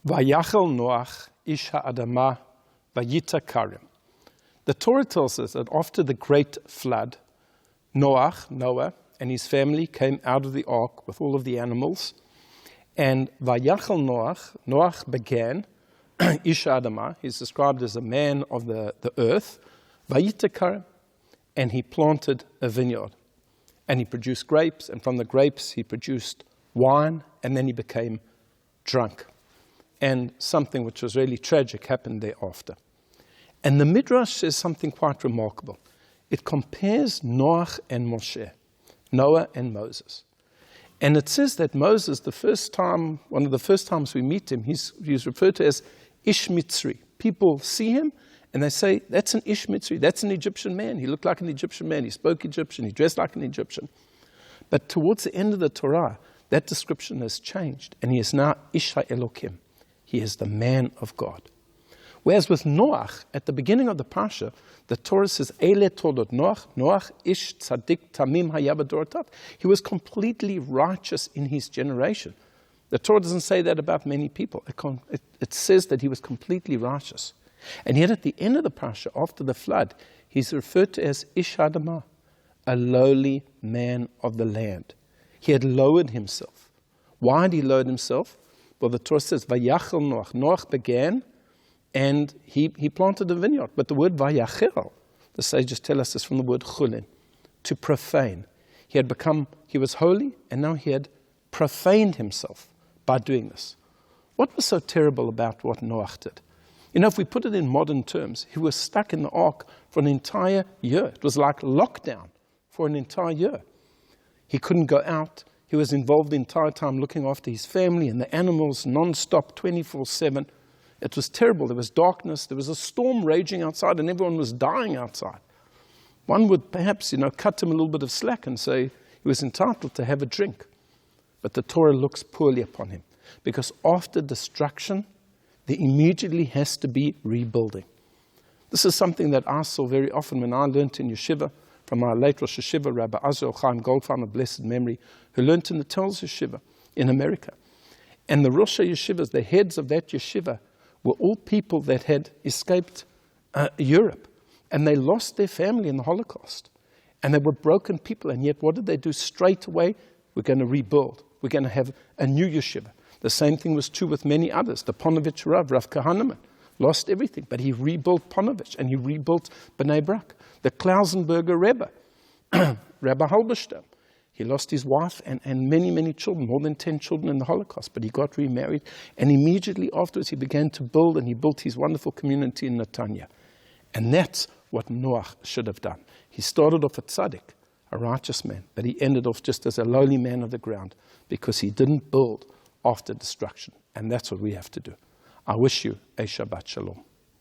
Vayachel Noach ish ha'adama vayita karim. The Torah tells us that after the great flood, Noah, and his family came out of the ark with all of the animals. And Vayachel Noach began, ish ha'adama, he's described as a man of the earth, vayita karim, and he planted a vineyard. And he produced grapes, and from the grapes he produced wine, and then he became drunk. And something which was really tragic happened thereafter. And the Midrash says something quite remarkable. It compares Noach and Moshe, Noah and Moses. And it says that Moses, one of the first times we meet him, he's referred to as Ish Mitzri. People see him and they say, that's an Ish Mitzri, that's an Egyptian man. He looked like an Egyptian man, he spoke Egyptian, he dressed like an Egyptian. But towards the end of the Torah, that description has changed, and he is now Ish HaElokim. He is the man of God. Whereas with Noach, at the beginning of the Parsha, the Torah says, Eile Toldot Noach ish tzaddik tamim haya b'dorotav. He was completely righteous in his generation. The Torah doesn't say that about many people. It says that he was completely righteous. And yet at the end of the Parsha, after the flood, he's referred to as Ish Adamah, a lowly man of the land. He had lowered himself. Why had he lowered himself? Well, the Torah says, Vayachel Noach. Noach began, and he planted a vineyard. But the word Vayachel, the sages tell us, is from the word chulin, to profane. He was holy, and now he had profaned himself by doing this. What was so terrible about what Noach did? You know, if we put it in modern terms, he was stuck in the ark for an entire year. It was like lockdown for an entire year. He couldn't go out. He was involved the entire time looking after his family and the animals, non-stop, 24/7. It was terrible. There was darkness. There was a storm raging outside, and everyone was dying outside. One would perhaps, cut him a little bit of slack and say he was entitled to have a drink. But the Torah looks poorly upon him, because after destruction, there immediately has to be rebuilding. This is something that I saw very often when I learned in yeshiva from our late Rosh Yeshiva, Rabbi Azrael Chaim Goldfarb of blessed memory, who learned in the Telz Yeshiva in America. And the Rosh Yeshivas, the heads of that yeshiva, were all people that had escaped Europe. And they lost their family in the Holocaust. And they were broken people. And yet what did they do straight away? We're going to rebuild. We're going to have a new yeshiva. The same thing was true with many others. The Ponevezh Rav Kahaneman, lost everything, but he rebuilt Ponevezh and he rebuilt Bnei Brak. The Klausenberger Rebbe, Rabbi Halberstam, he lost his wife and many, many children, more than 10 children in the Holocaust, but he got remarried, and immediately afterwards he began to build, and he built his wonderful community in Netanya. And that's what Noach should have done. He started off a tzaddik, a righteous man, but he ended off just as a lowly man of the ground, because he didn't build after destruction. And that's what we have to do. I wish you a Shabbat Shalom.